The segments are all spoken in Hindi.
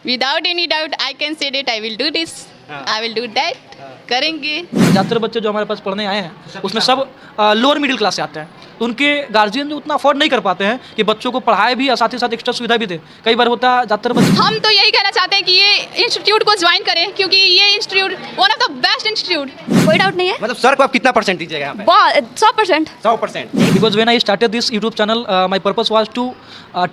Without any doubt, I can say that I will do this. I will do that. करेंगे। ज़्यादातर बच्चे जो हमारे पास पढ़ने आए हैं उसमें सब लोअर मिडिल क्लास से आते हैं, तो उनके गार्जियन जो उतना अफोर्ड नहीं कर पाते हैं कि बच्चों को पढ़ाए भी और साथ ही साथ एक्स्ट्रा सुविधा भी दे। कई बार होता है ज़्यादातर बच्चे हम तो यही कहना चाहते हैं कि ये इंस्टीट्यूट को ज्वाइन करें, क्योंकि ये institute one of the best institute. कोई डाउट नहीं है। मतलब सर को आप कितना परसेंट दीजिएगा यहाँ पे? 100%। 100%। because when I started this YouTube channel, my purpose was to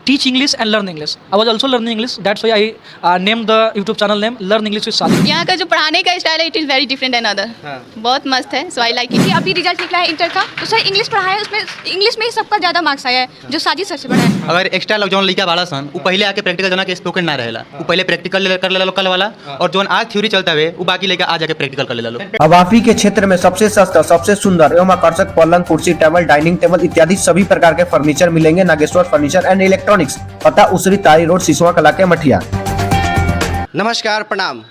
teach English and learn English. I was also learning English. That's why I named the YouTube channel name Learn English with Sajid. यहाँ का जो पढ़ाने का स्टाइल है, it is very different and other. बहुत मस्त है, सो आई लाइक इट। अभी रिजल्ट निकला है इंटर का, तो सर इंग्लिश पढ़ाया है, उसमें इंग्लिश में ही सबका ज़्यादा मार्क्स आया है, जो साजिद सर से बढ़ा है। अगर एक्स्ट्रा लोग जौन लइका बाड़ा सन वो पहले आके प्रैक्टिकल जना के स्पोकन ना रहेला, वो पहले प्रैक्टिकल कर लेला लोकल वाला, और जौन आज थ्योरी चलता है वो बाकी लेके आ जाके प्रैक्टिकल कर लेला लोग। अब आप ही के क्षेत्र में सबसे सस्ता, सबसे सुंदर एवं आकर्षक पलंग, कुर्सी, टेबल, डाइनिंग टेबल इत्यादि सभी प्रकार के फर्नीचर मिलेंगे नागेश्वर फर्नीचर एंड इलेक्ट्रॉनिक्स, पता उसरी तारी रोड, सिसवा कला के मठिया। नमस्कार, प्रणाम।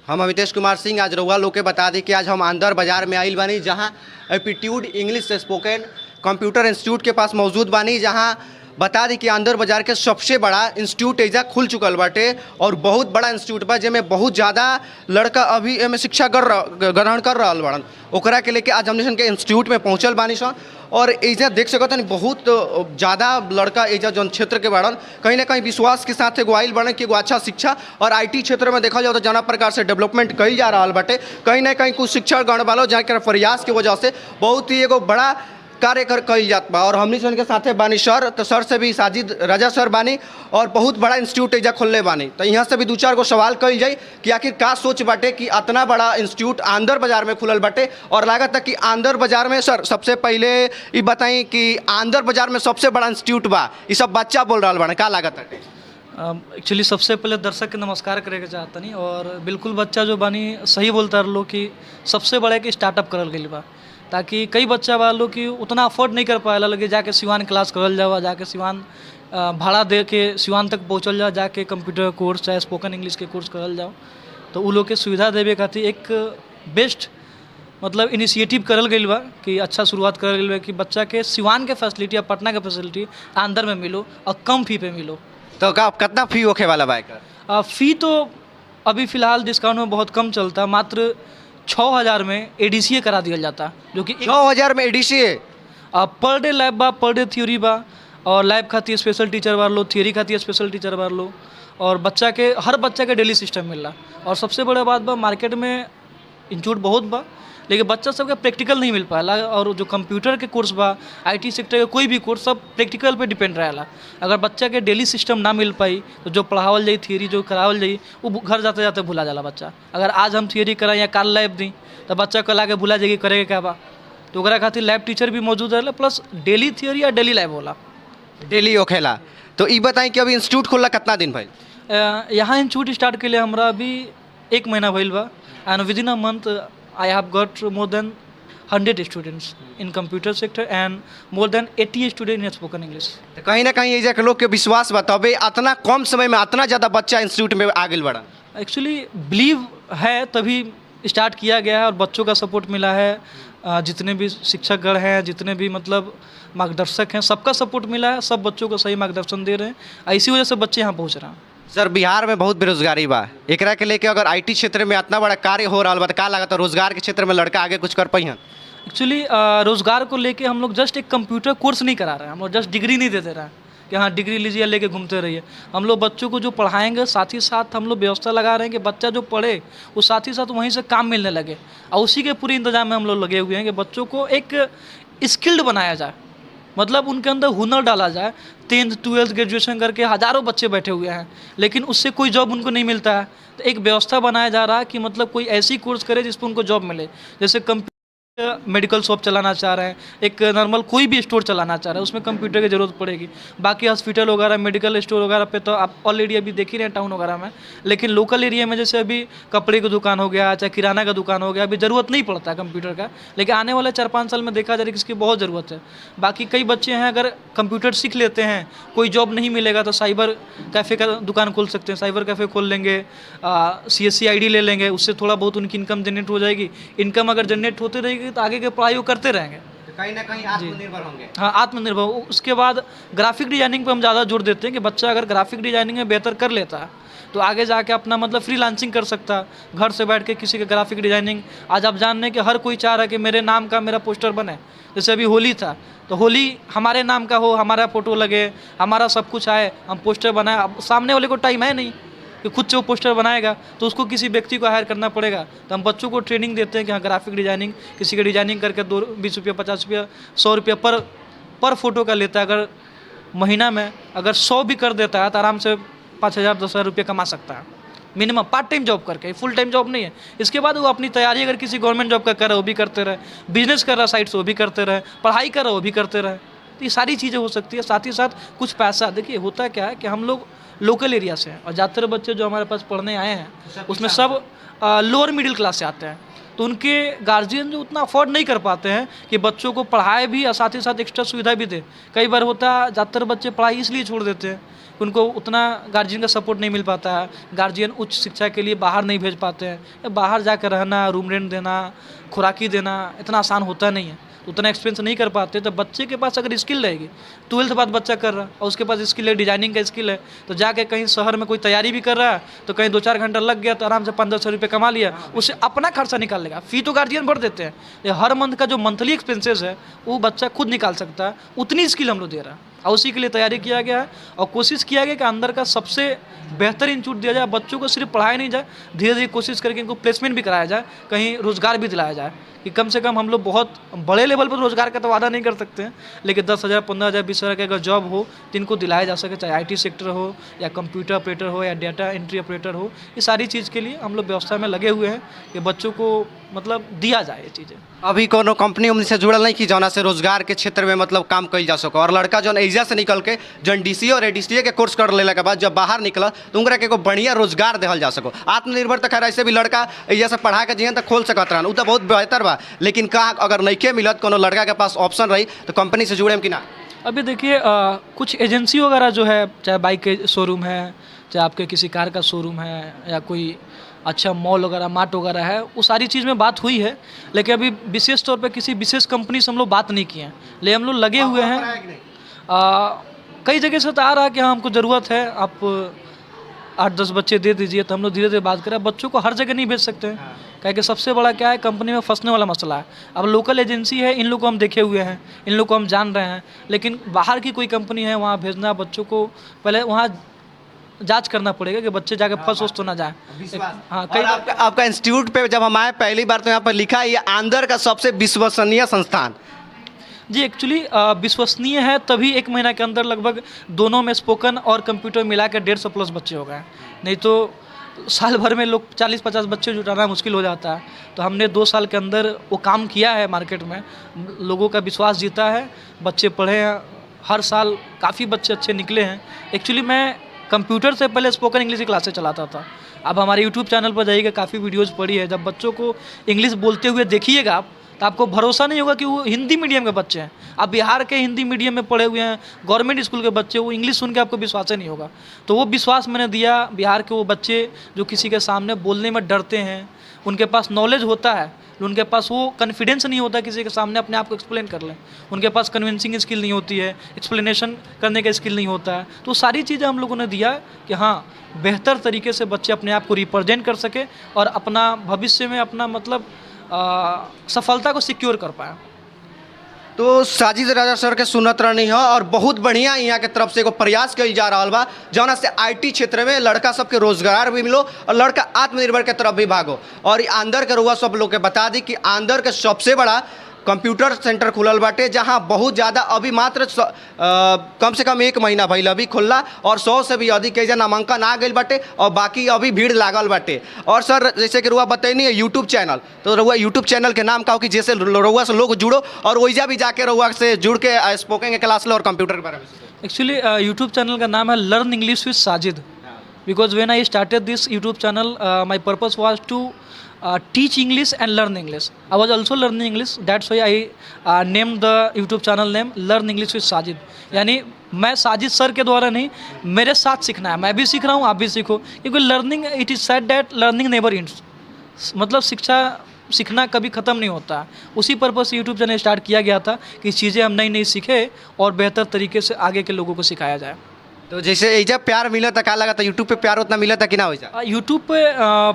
हम अमितेश कुमार सिंह। आज रउआ लोग के बता दी कि आज हम अंदर बाजार में आइल बानी, जहाँ aptitude English spoken computer institute के पास मौजूद बानी, जहाँ बता दी कि अंदर बाजार के सबसे बड़ा इंस्टीट्यूट एजा खुल चुकल बाटे और बहुत बड़ा इंस्टीट्यूट बा, जेमें बहुत ज़्यादा लड़का अभी एमे शिक्षा ग्रहण कर रहा बड़न। ओकरा के लेके आज हमने के इंस्टीट्यूट में पहुँचल बानी सन और एजा देख सकत हनी बहुत ज़्यादा लड़का एजा जौन क्षेत्र के बाड़न कहीं ना कहीं विश्वास के साथ एगो आइल बाड़न कि एगो अच्छा शिक्षा और IT क्षेत्र में देखा जाए तो जना प्रकार से डेवलपमेंट कई जा रहा बाटे। कहीं ना कहीं कुछ शिक्षण गण वालों जहाँ के प्रयास की वजह से बहुत ही एगो बड़ा कार्य कई जात बा। और हमनी सन के साथे बानी सर, तो सर से भी साजिद राजा सर बानी और बहुत बड़ा इंस्टीट्यूट एजा खोलने बानी, तो यहाँ से भी दो चार गो सवाल कल जाए कि आखिर का सोच बाटे कि इतना बड़ा इंस्टीट्यूट आंदर बाजार में खुलल बाटे। और लागत है कि आंदर बाजार में सर सबसे पहले ये बताई कि आंदर बाजार में सबसे बड़ा इंस्टीट्यूट बा, ये सब बच्चा बोल रहा बाने, का लागत है? एक्चुअली सबसे पहले दर्शक के नमस्कार करे के चाहतनी, और बिल्कुल बच्चा जो बानी सही बोलता रहो कि सबसे बड़ा कि स्टार्टअप करल गई बा, ताकि कई बच्चा वालों कि उतना अफोर्ड नहीं कर पाएला लगे जाके सिवान क्लास करल जाओ, जाके सिवान भाड़ा दे के सिवान तक पहुँचल जाओ, जाके कंप्यूटर कोर्स चाहे स्पोकन इंग्लिश के कोर्स करल जाओ। तो उ लोग के सुविधा देवे खातिर एक बेस्ट मतलब इनिशिएटिव करल गई बा कि अच्छा शुरुआत करल गई बा कि बच्चा के सिवान के फैसिलिटी या पटना के फैसिलिटी अंदर में मिलो और कम फी पे मिलो। तो का कितना फी होखे वाला बा एकर? फ़ी तो अभी फ़िलहाल डिस्काउंट में बहुत कम चलता, मात्र 6000 में ADCA करा दिया जाता, जो कि 6000 में ADCA पर डे लैब बा, पर डे थ्योरी बा, और लैब खाती स्पेशल टीचर बार लो, थियरी खाती स्पेशल टीचर बार लो, और बच्चा के हर बच्चा के डेली सिस्टम मिल रहा। और सबसे बड़ा बात बा मार्केट में इंस्टीट्यूट बहुत बा, लेकिन बच्चा सबके प्रैक्टिकल नहीं मिल पाला, और जो कंप्यूटर के कोर्स बा, IT सेक्टर के कोई भी कोर्स सब प्रैक्टिकल पे डिपेंड रहेला। अगर बच्चा के डेली सिस्टम ना मिल पाई तो जो पढ़ावल जाई थियरी जो करावल जाई वो घर जाते जाते भुला जाला बच्चा। अगर आज हम थियरी कराएं या काल लैब दी तो बच्चा कल आके भुला जाएगी करेगा क्या बा, तो ओकरा खातिर लैब टीचर भी मौजूद रहेला, प्लस डेली थियरी या डेली लैब होला, डेली होखेला। तो ये बताएं कि अभी इंस्टीट्यूट खुलला कितना दिन भाई? यहाँ इंस्टीट्यूट स्टार्ट के लिए हमरा अभी 1 महीना भइल बा, and with in a month I have got more than 100 students in computer sector and more than 80 students in spoken English. तो कहीं ना कहीं ये लोग के विश्वास बताबे इतना कम समय में इतना ज़्यादा बच्चा इंस्टीट्यूट में आगे बढ़ा। एक्चुअली बिलीव है तभी स्टार्ट किया गया है, और बच्चों का सपोर्ट मिला है, जितने भी शिक्षकगण हैं, जितने भी मतलब मार्गदर्शक हैं, सबका सपोर्ट मिला है, सब बच्चों को सही मार्गदर्शन दे रहे हैं, इसी वजह से बच्चे यहाँ पहुँच रहे हैं। सर बिहार में बहुत बेरोजगारी बा, एकरा के लेके अगर IT क्षेत्र में इतना बड़ा कार्य हो रहा बा तो का लागत है रोजगार के क्षेत्र में लड़का आगे कुछ कर पाई हैं? एक्चुअली रोज़गार को लेके हम लोग जस्ट एक कंप्यूटर कोर्स नहीं करा रहे हैं, हम लोग जस्ट डिग्री नहीं दे दे रहे हैं कि हाँ डिग्री लीजिए लेके घूमते रहिए। हम लोग बच्चों को जो पढ़ाएंगे साथ ही साथ हम लोग व्यवस्था लगा रहे हैं कि बच्चा जो पढ़े वो साथ ही साथ वहीं से काम मिलने लगे, और उसी के पूरे इंतजाम में हम लोग लगे हुए हैं कि बच्चों को एक स्किल्ड बनाया जाए, मतलब उनके अंदर हुनर डाला जाए। 10th 12th ग्रेजुएशन करके हज़ारों बच्चे बैठे हुए हैं, लेकिन उससे कोई जॉब उनको नहीं मिलता है, तो एक व्यवस्था बनाया जा रहा है कि मतलब कोई ऐसी कोर्स करे जिस पर उनको जॉब मिले। जैसे मेडिकल शॉप चलाना चाह रहे हैं, एक नॉर्मल कोई भी स्टोर चलाना चाह रहे हैं, उसमें कंप्यूटर की ज़रूरत पड़ेगी। बाकी हॉस्पिटल वगैरह मेडिकल स्टोर वगैरह पे तो आप ऑलरेडी अभी देख ही रहे हैं टाउन वगैरह में, लेकिन लोकल एरिया में जैसे अभी कपड़े की दुकान हो गया चाहे किराना का दुकान हो गया, अभी ज़रूरत नहीं पड़ता है कंप्यूटर का, लेकिन आने वाले 4-5 साल में देखा जा रहा है कि इसकी बहुत ज़रूरत है। बाकी कई बच्चे हैं अगर कंप्यूटर सीख लेते हैं, कोई जॉब नहीं मिलेगा तो साइबर कैफ़े का दुकान खोल सकते हैं, साइबर कैफ़े खोल लेंगे, CSC ID ले लेंगे, उससे थोड़ा बहुत उनकी इनकम जनरेट हो जाएगी। इनकम अगर जनरेट होती रहेगी तो आगे के पढ़ाई करते रहेंगे, कहीं ना कहीं आत्मनिर्भर होंगे। हाँ आत्मनिर्भर। उसके बाद ग्राफिक डिजाइनिंग पे हम ज़्यादा जोर देते हैं कि बच्चा अगर ग्राफिक डिजाइनिंग में बेहतर कर लेता है तो आगे जाके अपना मतलब फ्रीलांसिंग कर सकता है, घर से बैठ के किसी के ग्राफिक डिजाइनिंग। आज आप जान रहे हैं कि हर कोई चाह रहा है कि मेरे नाम का मेरा पोस्टर बने। जैसे अभी होली था तो होली हमारे नाम का हो, हमारा फ़ोटो लगे, हमारा सब कुछ आए, हम पोस्टर बनाए। अब सामने वाले को टाइम है नहीं कि खुद से वो पोस्टर बनाएगा, तो उसको किसी व्यक्ति को हायर करना पड़ेगा। तो हम बच्चों को ट्रेनिंग देते हैं कि हाँ ग्राफिक डिजाइनिंग, किसी की डिजाइनिंग करके 20 रुपये 50 रुपये 100 रुपये पर फोटो का लेता है। अगर महीना में अगर 100 भी कर देता है तो आराम से 5,000 10,000 रुपये कमा सकता है मिनिमम, पार्ट टाइम जॉब करके, फुल टाइम जॉब नहीं है। इसके बाद वो अपनी तैयारी अगर किसी गवर्नमेंट जॉब का कर रहा है वो भी करते रहे, बिजनेस कर रहा है साइड से वो भी करते रहे, पढ़ाई कर रहा है वो भी करते रहे। तो ये सारी चीज़ें हो सकती है। साथ ही साथ कुछ पैसा, देखिए होता क्या है कि हम लोग लोकल एरिया से हैं और ज़्यादातर बच्चे जो हमारे पास पढ़ने आए हैं उसमें सब लोअर मिडिल क्लास से आते हैं। तो उनके गार्जियन जो उतना अफोर्ड नहीं कर पाते हैं कि बच्चों को पढ़ाए भी और साथ ही साथ एक्स्ट्रा सुविधा भी दे। कई बार होता है ज़्यादातर बच्चे पढ़ाई इसलिए छोड़ देते हैं, उनको उतना गार्जियन का सपोर्ट नहीं मिल पाता है, गार्जियन उच्च शिक्षा के लिए बाहर नहीं भेज पाते हैं। बाहर जाकर रहना, रूम रेंट देना, खुराकी देना इतना आसान होता नहीं है, उतना एक्सपेंस नहीं कर पाते। तो बच्चे के पास अगर स्किल रहेगी, 12th बाद बच्चा कर रहा और उसके पास स्किल है, डिजाइनिंग का स्किल है, तो जाके कहीं शहर में कोई तैयारी भी कर रहा है तो कहीं 2-4 घंटा लग गया तो आराम से 1500 रुपये कमा लिया, उससे अपना खर्चा निकाल लेगा। फी तो गार्जियन भर देते हैं, ये हर मंथ का जो मंथली एक्सपेंसेस है वो बच्चा खुद निकाल सकता है। उतनी स्किल हम लोग दे रहा है और उसी के लिए तैयारी किया गया है और कोशिश किया गया कि अंदर का सबसे बेहतर इंस्टीट्यूट दिया जाए। बच्चों को सिर्फ पढ़ाया नहीं जाए, धीरे धीरे कोशिश करके इनको प्लेसमेंट भी कराया जाए, कहीं रोज़गार भी दिलाया जाए कि कम से कम हम लोग बहुत बड़े लेवल पर रोज़गार का तो वादा नहीं कर सकते हैं, लेकिन 10,000 15,000 20,000 की अगर जॉब हो तो इनको दिलाया जा सके, चाहे IT सेक्टर हो या कंप्यूटर ऑपरेटर हो या डेटा एंट्री ऑपरेटर हो। ये सारी चीज़ के लिए हम लोग व्यवस्था में लगे हुए हैं कि बच्चों को मतलब दिया जाए ये चीज़ें। अभी कोनो कंपनी उम्र से जुड़ल नहीं कि जौना से रोजगार के क्षेत्र में मतलब काम कल जा सको, और लड़का जौन एजा से निकल के जौन DCA और ADCA के कोर्स कर लेला के बाद जब बाहर निकला तो उनका के एगो बढ़िया रोजगार देहल जा सको। आत्मनिर्भर तो खैर ऐसे भी लड़का एजा से पढ़ा के जियन तो खोल सकत रहन, उ तो बहुत बेहतर बा, लेकिन का अगर नइखे मिलत कोनो लड़का के पास ऑप्शन रही तो कंपनी से जुड़े कि ना? अभी देखिए कुछ एजेंसी वगैरह जो है, चाहे बाइक के शोरूम है, चाहे आपके किसी कार का शोरूम है या कोई अच्छा मॉल वगैरह मार्ट वगैरह है, वो सारी चीज़ में बात हुई है, लेकिन अभी विशेष तौर पे किसी विशेष कंपनी से हम लोग बात नहीं किए हैं। लेकिन हम लोग लगे हुए हैं, कई जगह से तो आ रहा है कि हाँ हमको ज़रूरत है, आप 8-10 बच्चे दे दीजिए। तो हम लोग धीरे धीरे बात करें। बच्चों को हर जगह नहीं भेज सकते हैं, क्या कि सबसे बड़ा क्या है, कंपनी में फंसने वाला मसला है। अब लोकल एजेंसी है, इन लोग को हम देखे हुए हैं, इन लोग को हम जान रहे हैं, लेकिन बाहर की कोई कंपनी है वहाँ भेजना बच्चों को पहले वहाँ जांच करना पड़ेगा कि बच्चे जाके फंस तो ना जाए। हाँ, कई आपका इंस्टीट्यूट पे जब हम आए पहली बार तो यहाँ पर लिखा है ये आंध्र का सबसे विश्वसनीय संस्थान। जी एक्चुअली विश्वसनीय है, तभी 1 महीना के अंदर लगभग दोनों में स्पोकन और कंप्यूटर मिला के 150 प्लस बच्चे हो गए, नहीं तो साल भर में लोग 40-50 बच्चे जुटाना मुश्किल हो जाता है। तो हमने 2 साल के अंदर वो काम किया है, मार्केट में लोगों का विश्वास जीता है, बच्चे पढ़े हैं, हर साल काफ़ी बच्चे अच्छे निकले हैं। एक्चुअली मैं कंप्यूटर से पहले स्पोकन इंग्लिश की क्लासेस चलाता था। अब हमारे यूट्यूब चैनल पर जाइएगा, काफ़ी वीडियोज़ पड़ी है। जब बच्चों को इंग्लिश बोलते हुए देखिएगा आप तो आपको भरोसा नहीं होगा कि वो हिंदी मीडियम के बच्चे हैं। आप बिहार के हिंदी मीडियम में पढ़े हुए हैं, गवर्नमेंट स्कूल के बच्चे, वो इंग्लिश सुन के आपको विश्वास नहीं होगा। तो वो विश्वास मैंने दिया। बिहार के वो बच्चे जो किसी के सामने बोलने में डरते हैं, उनके पास नॉलेज होता है, उनके पास वो कॉन्फिडेंस नहीं होता किसी के सामने अपने आप को एक्सप्लेन कर लें, उनके पास कन्विंसिंग स्किल नहीं होती है, एक्सप्लेनेशन करने का स्किल नहीं होता है। तो सारी चीज़ें हम लोगों ने दिया कि हाँ बेहतर तरीके से बच्चे अपने आप को रिप्रेजेंट कर सके और अपना भविष्य में अपना मतलब सफलता को सिक्योर कर पाए। तो साजिद राजा सर के सुनत रहनी है और बहुत बढ़िया यहाँ के तरफ से एगो प्रयास कल जा रहा बा जौना से IT क्षेत्र में लड़का सबके रोजगार भी मिलो और लड़का आत्मनिर्भर के तरफ भी भागो। और आंध्र के रुआ सब लोग के बता दी कि आंध्र के सबसे बड़ा कंप्यूटर सेंटर खुलल बाटे, जहां बहुत ज़्यादा अभी मात्र कम से कम 1 महीना भइल अभी खुलला और 100 से भी अधिक ऐसा नामांकन आ गई बाटे और बाकी अभी भीड़ लागल बाटे। और सर जैसे कि रुआ बताइए यूट्यूब चैनल, तो रुआ यूट्यूब चैनल के नाम का हो कि जैसे रुआ से लोग जुड़ो और वैजा भी जाके रुआ से जुड़ के स्पोकन के क्लास लो और कंप्यूटर के बारे में। एक्चुअली यूट्यूब चैनल का नाम है learn English with Sajid, because when I started this YouTube channel my purpose was to teach English and learn English. I was also learning English. That's why I named the YouTube channel name Learn English with Sajid. यानी मैं साजिद सर के द्वारा नहीं, मेरे साथ सीखना है, मैं भी सीख रहा हूँ, आप भी सीखो, क्योंकि learning it is said that learning never ends. मतलब शिक्षा सीखना कभी ख़त्म नहीं होता। उसी पर्पज़ से यूट्यूब चैनल स्टार्ट किया गया था कि चीज़ें हम नई नई सीखें और बेहतर तरीके से आगे के लोगों को सिखाया जाए। तो जैसे एजा प्यार मिला था, क्या लगा था यूट्यूब पे प्यार उतना मिला था कि ना वैसा? यूट्यूब पे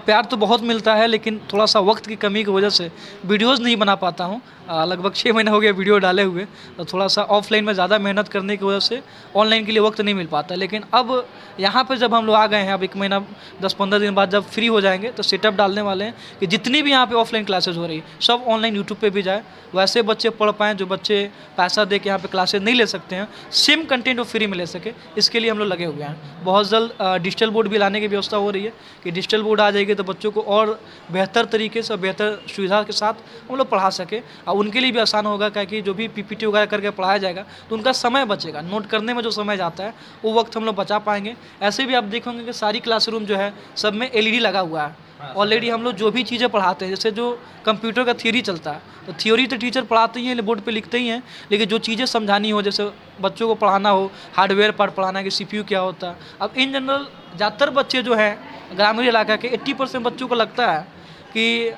प्यार तो बहुत मिलता है, लेकिन थोड़ा सा वक्त की कमी की वजह से वीडियोज़ नहीं बना पाता हूँ। लगभग 6 महीने हो गए वीडियो डाले हुए, तो थोड़ा सा ऑफलाइन में ज़्यादा मेहनत करने की वजह से ऑनलाइन के लिए वक्त नहीं मिल पाता। लेकिन अब यहाँ पे जब हम लोग आ गए हैं, अब 1 महीना 10-15 दिन बाद जब फ्री हो जाएंगे तो सेटअप डालने वाले हैं कि जितनी भी यहाँ पे ऑफलाइन क्लासेज हो रही है सब ऑनलाइन यूट्यूब पे भी जाए, वैसे बच्चे पढ़ पाएँ जो बच्चे पैसा दे के यहाँ पे क्लासेज नहीं ले सकते हैं, सेम कंटेंट वो फ्री में ले सके। इसके लिए हम लोग लगे हुए हैं। बहुत जल्द डिजिटल बोर्ड भी लाने की व्यवस्था हो रही है कि डिजिटल बोर्ड आ जाएगी तो बच्चों को और बेहतर तरीके से, बेहतर सुविधा के साथ हम लोग पढ़ा सके, और उनके लिए भी आसान होगा, क्योंकि जो भी पीपीटी वगैरह करके पढ़ाया जाएगा तो उनका समय बचेगा। नोट करने में जो समय जाता है वो वक्त हम लोग बचा पाएंगे। ऐसे भी आप देखेंगे कि सारी क्लासरूम जो है सब में LED लगा हुआ है। ऑलरेडी हम लोग जो भी चीज़ें पढ़ाते हैं, जैसे जो कंप्यूटर का थ्योरी चलता है, तो थ्योरी तो टीचर पढ़ाते ही हैं, बोर्ड पे लिखते ही हैं, लेकिन जो चीज़ें समझानी हो, जैसे बच्चों को पढ़ाना हो, हार्डवेयर पार्ट पढ़ाना है कि CPU क्या होता है। अब इन जनरल ज़्यादातर बच्चे जो हैं ग्रामीण इलाका के 80% बच्चों को लगता है कि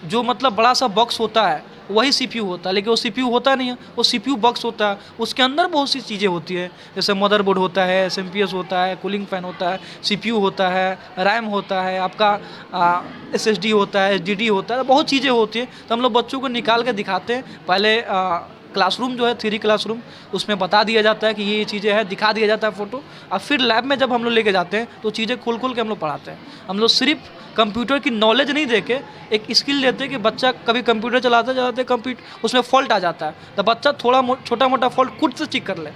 जो मतलब बड़ा सा बॉक्स होता है वही CPU होता है, लेकिन वो CPU होता नहीं है, वो CPU बॉक्स होता है। उसके अंदर बहुत सी चीज़ें होती है, जैसे मदरबोर्ड होता है, SMPS होता है, कूलिंग फैन होता है, CPU होता है, रैम होता है, आपका SSD होता है, HDD होता है, बहुत चीज़ें होती है। तो हम लोग बच्चों को निकाल के दिखाते हैं। पहले क्लासरूम जो है थ्योरी क्लासरूम, उसमें बता दिया जाता है कि ये चीज़ें हैं, दिखा दिया जाता है फ़ोटो, और फिर लैब में जब हम लोग लेके जाते हैं तो चीज़ें खोल के हम लोग पढ़ाते हैं। हम लोग सिर्फ कंप्यूटर की नॉलेज नहीं देके एक स्किल देते हैं कि बच्चा कभी कंप्यूटर चलाते कंप्यूटर उसमें फॉल्ट आ जाता है, तो बच्चा थोड़ा छोटा मोटा फॉल्ट खुद से चेक कर ले।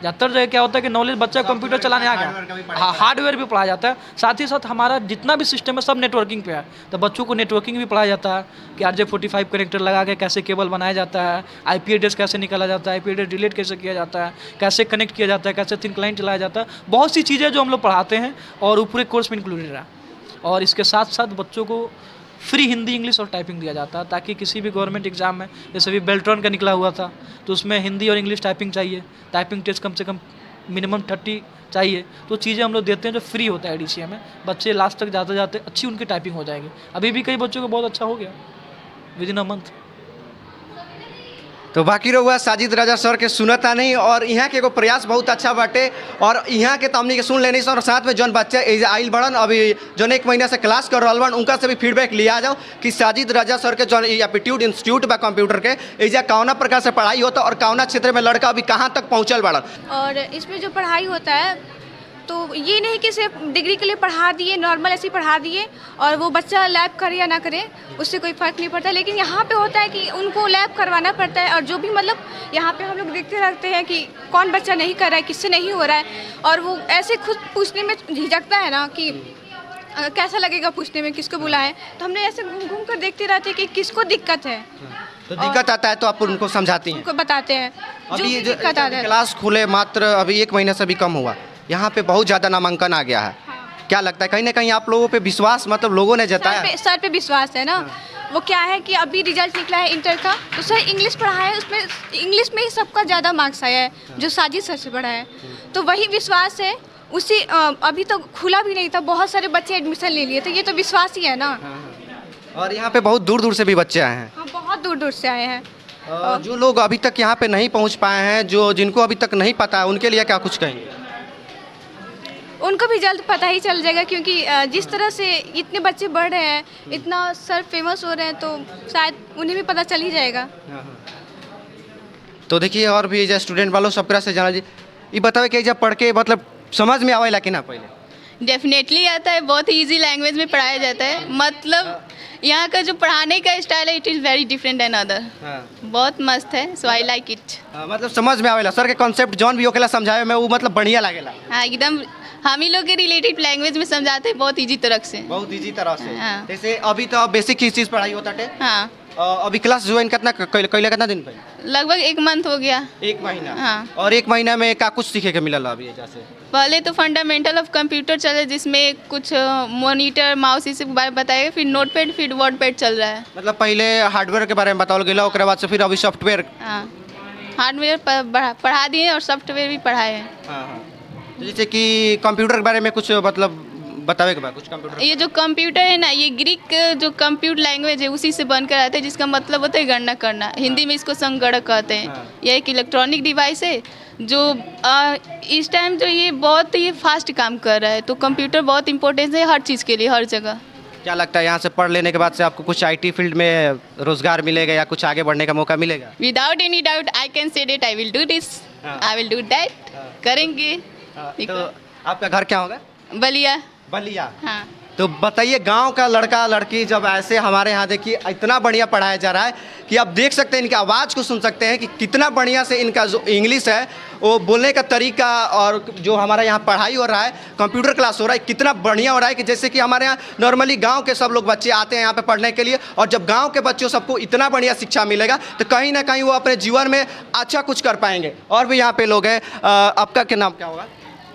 ज़्यादातर जगह क्या होता है कि नॉलेज बच्चा कंप्यूटर चलाने आ गया, हाँ हार्डवेयर भी पढ़ाया जाता है। साथ ही साथ हमारा जितना भी सिस्टम है सब नेटवर्किंग पे है, तो बच्चों को नेटवर्किंग भी पढ़ाया जाता है कि RJ45 कनेक्टर लगा के कैसे केबल बनाया जाता है, IP एड्रेस कैसे निकाला जाता है, IP एड्रेस डिलीट कैसे किया जाता है, कैसे कनेक्ट किया जाता है, कैसे थिन क्लाइंट चलाया जाता है। बहुत सी चीज़ें जो हम लोग पढ़ाते हैं और वो पूरे कोर्स में इंक्लूडेड है। और इसके साथ साथ बच्चों को फ्री हिंदी, इंग्लिश और टाइपिंग दिया जाता है, ताकि किसी भी गवर्नमेंट एग्जाम में, जैसे अभी बेल्ट्रॉन का निकला हुआ था, तो उसमें हिंदी और इंग्लिश टाइपिंग चाहिए, टाइपिंग टेस्ट कम से कम मिनिमम 30 चाहिए। तो चीज़ें हम लोग देते हैं जो फ्री होता है ADCA में। बच्चे लास्ट तक जाते जाते अच्छी उनकी टाइपिंग हो जाएगी। अभी भी कई बच्चों को बहुत अच्छा हो गया विदिन अ मंथ। तो बाकी रहुआ साजिद राजा सर के सुनता नहीं, और यहाँ के एगो प्रयास बहुत अच्छा बाटे, और यहाँ के तो हमनी के सुन लेनी सर, और साथ में जौन बच्चा आइल बड़न अभी जौन 1 महीना से क्लास कर रहा बन, उनका से भी फीडबैक लिया जाओ कि साजिद राजा सर के जौन एप्टीट्यूड इंस्टीट्यूट बा कंप्यूटर के, एजा कौना प्रकार से पढ़ाई होता और कौना क्षेत्र में लड़का अभी कहाँ तक पहुँचल बड़न। और इसमें जो पढ़ाई होता है तो ये नहीं कि सिर्फ डिग्री के लिए पढ़ा दिए, नॉर्मल ऐसे ही पढ़ा दिए और वो बच्चा लैब करे या ना करे उससे कोई फ़र्क नहीं पड़ता। लेकिन यहाँ पे होता है कि उनको लैब करवाना पड़ता है, और जो भी मतलब यहाँ पे हम लोग देखते रहते हैं कि कौन बच्चा नहीं कर रहा है, किससे नहीं हो रहा है, और वो ऐसे खुद पूछने में झिझकता है ना कि कैसा लगेगा पूछने में, किसको बुलाएं। तो हमने ऐसे घूम कर देखते रहते हैं कि किसको दिक्कत है, तो दिक्कत आता है तो आप उनको समझाती हैं, उनको बताते हैं जो अभी भी दिक्कत आता है। क्लास खुले मात्र अभी 1 महीने से भी कम हुआ, यहाँ पे बहुत ज़्यादा नामांकन आ गया है। क्या लगता है कहीं ना कहीं आप लोगों पे विश्वास, मतलब लोगों ने जताया? सर पे विश्वास है ना। वो क्या है कि अभी रिजल्ट निकला है इंटर का, तो सर इंग्लिश पढ़ाया है, उसमें इंग्लिश में ही सबका ज़्यादा मार्क्स आया है, जो साजिद सर से पढ़ा है। तो वही विश्वास है, उसी अभी तो खुला भी नहीं था, बहुत सारे बच्चे एडमिशन ले लिए, तो ये तो विश्वास ही है ना। और यहाँ पे बहुत दूर दूर से भी बच्चे आए हैं। हाँ, बहुत दूर दूर से आए हैं। जो लोग अभी तक यहाँ पे नहीं पहुँच पाए हैं, जो जिनको अभी तक नहीं पता है, उनके लिए क्या कुछ कहेंगे? उनको भी जल्द पता ही चल जाएगा, क्योंकि जिस तरह से इतने बच्चे बढ़ रहे हैं, इतना सर फेमस हो रहे हैं, तो शायद उन्हें भी पता चल ही जाएगा। तो देखिए, और भी जो स्टूडेंट वालों सब तरह से जाना जी, ये बतावे कि जब पढ़ के मतलब समझ में आवेला कि ना? पहले डेफिनेटली आता है, बहुत ही ईजी लैंग्वेज में पढ़ाया जाता है। मतलब यहाँ का जो पढ़ाने का स्टाइल है, it is very different and other. बहुत मस्त है, सो आई लाइक इट। मतलब समझ में आवेला सर के कॉन्सेप्ट जौन भी होकेला समझावे में, वो मतलब बढ़िया लागेला। हाँ, एकदम हम ही लोग के रिलेटेड लैंग्वेज में समझाते हैं, बहुत इजी तरह से। बहुत इजी तरह से। हाँ। जैसे अभी तो बेसिक ही चीज़ पढ़ाई होता है। हाँ, अभी क्लास ज्वाइन कितना कैले कितना दिन पहले? लगभग 1 मंथ हो गया। 1 महीना। हाँ। और 1 महीना में क्या कुछ सीखे के मिला अभी जैसे? पहले तो फंडामेंटल ऑफ कंप्यूटर चले, जिसमें कुछ मॉनिटर, माउस इस बारे में बताएगा, फिर नोटपैड, फिर वर्डपैड चल रहा है। मतलब पहले हार्डवेयर के बारे में बताओ गेला, उसके बाद से फिर अभी सॉफ्टवेयर। हाँ, हार्डवेयर पढ़ा दिए और सॉफ्टवेयर भी पढ़ाए हैं। हाँ। जैसे कि कंप्यूटर के बारे में कुछ मतलब बतावे के बाद कुछ कंप्यूटर। ये जो कंप्यूटर है ना, ये ग्रीक जो कंप्यूटर लैंग्वेज है उसी से बनकर आता है, जिसका मतलब होता है गणना करना। हिंदी में इसको संगणक कहते हैं। यह एक इलेक्ट्रॉनिक डिवाइस है जो इस टाइम जो ये बहुत ही फास्ट काम कर रहा है, तो कंप्यूटर बहुत इंपॉर्टेंट है हर चीज़ के लिए, हर जगह। क्या लगता है यहाँ से पढ़ लेने के बाद से आपको कुछ आईटी फील्ड में रोजगार मिलेगा या कुछ आगे बढ़ने का मौका मिलेगा? Without any doubt I can say that I will do this, I will do that, करेंगे। तो आपका घर क्या होगा? बलिया। बलिया। हाँ। तो बताइए, गांव का लड़का लड़की जब ऐसे हमारे यहाँ देखिए इतना बढ़िया पढ़ाया जा रहा है कि आप देख सकते हैं, इनकी आवाज़ को सुन सकते हैं कि कितना बढ़िया से इनका जो इंग्लिश है वो बोलने का तरीका, और जो हमारा यहाँ पढ़ाई हो रहा है, कंप्यूटर क्लास हो रहा है, कितना बढ़िया हो रहा है कि जैसे कि हमारे यहाँ नॉर्मली गांव के सब लोग बच्चे आते हैं यहाँ पे पढ़ने के लिए, और जब गांव के बच्चों सबको इतना बढ़िया शिक्षा मिलेगा तो कहीं ना कहीं वो अपने जीवन में अच्छा कुछ कर पाएंगे। और भी यहाँ पे लोग हैं। आपका क्या नाम क्या होगा?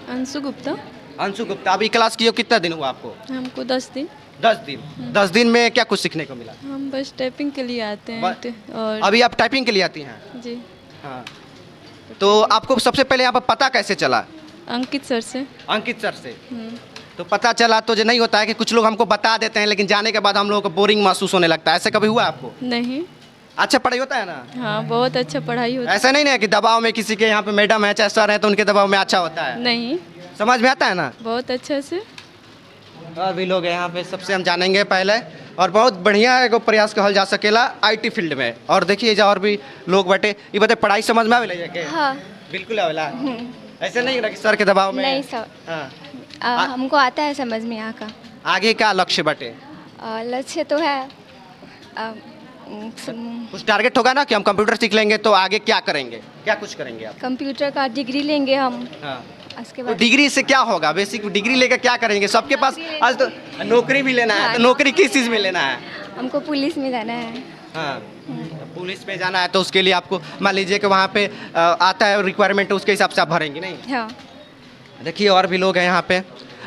अंशु गुप्ता। अंशु गुप्ता। अभी क्लास की हो, कितना दिन हुआ आपको? हमको 10 दिन। 10 दिन। 10 दिन में क्या कुछ सीखने को मिला? हम बस टाइपिंग के लिए आते हैं और अभी आप टाइपिंग के लिए आती हैं? जी। हाँ। तो आपको सबसे पहले यहाँ पर पता कैसे चला? अंकित सर से। अंकित सर से। तो पता चला तो जो नहीं होता है कि कुछ लोग हमको बता देते हैं लेकिन जाने के बाद हम लोगों को बोरिंग महसूस होने लगता है, ऐसे कभी हुआ आपको? नहीं। अच्छा पढ़ाई होता है ना? हाँ, बहुत अच्छा पढ़ाई होती ऐसा नहीं ना कि दबाव में किसी के यहाँ पे मैडम है चाहे सर है तो उनके दबाव में अच्छा होता है? नहीं, समझ में आता है ना? बहुत अच्छा से। और भी लोग हैं यहाँ पे, सबसे हम जानेंगे पहले। और बहुत बढ़िया एगो प्रयास कहल जा सकेला आईटी फील्ड में। और देखिए जो और भी लोग बैठे, ये बताए पढ़ाई समझ में आवेला के? हाँ। बिल्कुल आवेला। ऐसे नहीं ना कि सर के दबाव में? नहीं सर। हाँ। हमको आता है समझ में यहाँ का। आगे का लक्ष्य बटे? लक्ष्य तो है कुछ टारगेट होगा ना कि हम कंप्यूटर सीख लेंगे तो आगे क्या करेंगे, क्या कुछ करेंगे आप? कंप्यूटर का डिग्री लेंगे हम। हाँ। उसके तो बाद डिग्री से क्या होगा? बेसिक डिग्री लेकर क्या करेंगे? सबके पास आज तो नौकरी भी लेना है, तो नौकरी किस चीज़ में लेना है? हमको पुलिस में जाना है। हाँ। तो पुलिस में जाना है तो उसके लिए आपको मान लीजिए कि वहाँ पे आता है रिक्वायरमेंट, उसके हिसाब से आप भरेंगे नहीं? हाँ। देखिए और भी लोग हैं यहाँ पे।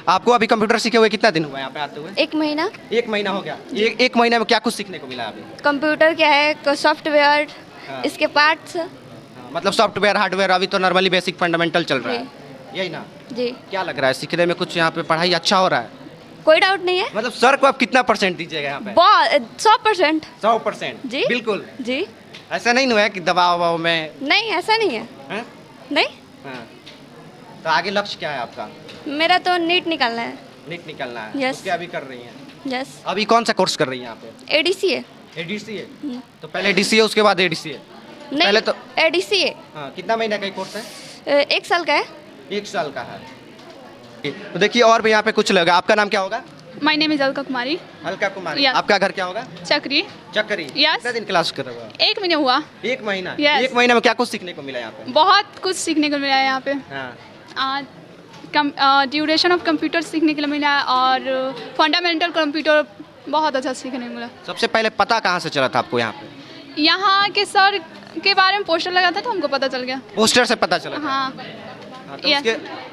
आपको अभी कंप्यूटर सीखे हुए कितना दिन हुआ है यहाँ पे आते हुए? 1 महीना। 1 महीना हो गया। एक महीने में क्या कुछ सीखने को मिला अभी? कंप्यूटर क्या है, सॉफ्टवेयर, हाँ। इसके पार्ट्स। हाँ, मतलब सॉफ्टवेयर हार्डवेयर अभी तो नॉर्मली बेसिक फंडामेंटल चल रहा है, यही ना? जी। क्या लग रहा है सीखने में कुछ यहाँ पे पढ़ाई अच्छा हो रहा है? कोई डाउट नहीं है। मतलब सर को आप कितना % दीजिएगा यहाँ पे? 100%। 100%? जी। बिल्कुल। जी। ऐसा नहीं हुआ है कि दबाव वबाव में? नहीं, ऐसा नहीं है। हैं? नहीं, हाँ। तो आगे लक्ष्य क्या है आपका? मेरा तो नीट निकालना है। नीट निकलना है? Yes. तो क्या अभी कर रही हैं? यस। अभी कौन सा कोर्स कर रही हैं यहाँ पे? ADCA। ADCA? तो पहले DCA उसके बाद ADCA? पहले नहीं, तो ADCA हाँ, कितना महीने का कोर्स है? 1 साल का है। 1 साल का है। तो देखिए और भी यहाँ पे कुछ लोग। आपका नाम क्या होगा? My name is Alka Kumari. Alka Kumari. Yes. आपका घर क्या होगा? चक्री। चक्करी। Yes. कितना दिन क्लास कर रहे हो? 1 महीने हुआ। 1 महीना? Yes. 1 महीने में क्या कुछ सीखने को मिला यहाँ पे? बहुत कुछ सीखने को मिला है यहाँ पे। हाँ। ड्यूरेशन ऑफ कंप्यूटर सीखने के लिए मिला है और फंडामेंटल कंप्यूटर बहुत अच्छा सीखने को मिला। सबसे पहले पता कहाँ से चला था आपको यहाँ पे? यहाँ के सर के बारे में पोस्टर लगा था तो हमको पता चल गया। पोस्टर से पता चला था? हाँ। हाँ, तो Yes.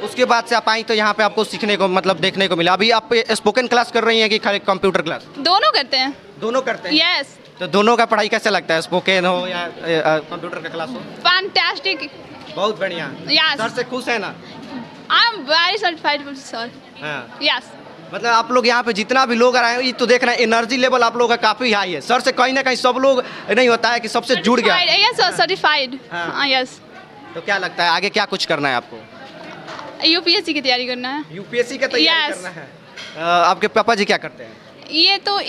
उसके बाद से आप आई तो यहाँ पे आपको सीखने को मतलब देखने को मिला। अभी आप स्पोकन क्लास कर रही हैं कि खाली कंप्यूटर क्लास? दोनों करते हैं। दोनों करते हैं? यस। तो दोनों का पढ़ाई कैसा लगता है, स्पोकन हो या कंप्यूटर का क्लास हो? फैंटास्टिक। बहुत बढ़िया। Yes. सर से खुश है ना? I am very certified sir. हाँ। यस। मतलब आप लोग यहाँ पे जितना भी लोग आए हैं ये तो देख रहे हैं एनर्जी लेवल आप लोगों का काफ़ी हाई है। सर से कहीं ना कहीं सब लोग नहीं होता है कि सबसे जुड़ गया। Yes sir, certified. हाँ। हाँ यस। तो क्या लगता है आगे क्या कुछ करना है आपको? यूपीएससी की तैयारी करना है। यूपीएससी का तैयारी Yes. करना है। आपके पापा जी क्या करते हैं? ये तो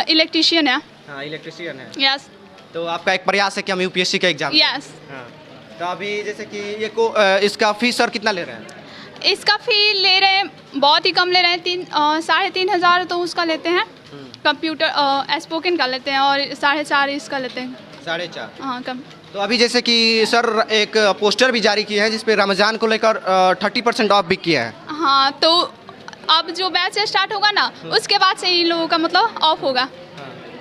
इलेक्ट्रिशियन है। हाँ, इलेक्ट्रिशियन है। यस। तो आपका एक प्रयास है कि हम यूपीएससी का एग्जाम। यस। हाँ। तो अभी जैसे कि ये इसका फीस सर कितना ले रहे हैं? इसका फी ले रहे हैं, बहुत ही कम ले रहे हैं। 3,500 तो उसका लेते हैं। कंप्यूटर स्पोकन का लेते हैं और 4.5 इसका लेते हैं। 4.5? हाँ कम। तो अभी जैसे कि सर एक पोस्टर भी जारी किया है जिसपे रमज़ान को लेकर 30% ऑफ भी किया है। हाँ, तो अब जो बैच स्टार्ट होगा ना उसके बाद से इन लोगों का मतलब ऑफ होगा।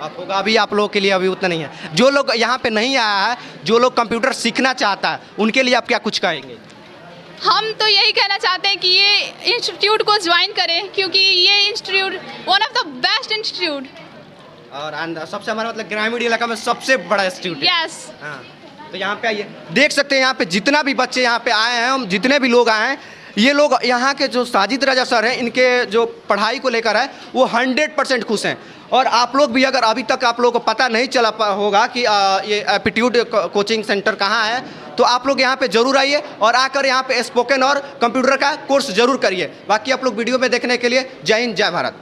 आप होगा। अभी आप लोगों के लिए अभी उतना नहीं है। जो लोग यहाँ पे नहीं आया है, जो लोग कंप्यूटर सीखना चाहता है उनके लिए आप क्या कुछ कहेंगे? हम तो यही कहना चाहते हैं कि ये इंस्टीट्यूट को ज्वाइन करें क्योंकि ये institute one of the best institute और सबसे हमारा मतलब ग्रामीण इलाका में सबसे बड़ा इंस्टीट्यूट है। यस। हाँ, तो यहाँ पे आइए, देख सकते हैं यहाँ पे जितना भी बच्चे यहाँ पे आए हैं, हम जितने भी लोग आए हैं, ये लोग यहाँ के जो साजिद रजा सर हैं इनके जो पढ़ाई को लेकर है वो 100% खुश हैं। और आप लोग भी अगर अभी तक आप लोगों को पता नहीं चला होगा कि ये एप्टीट्यूड कोचिंग सेंटर कहाँ है, तो आप लोग यहाँ पे जरूर आइए और आकर यहाँ पे स्पोकन और कंप्यूटर का कोर्स जरूर करिए। बाकी आप लोग वीडियो में देखने के लिए जय हिंद जय भारत।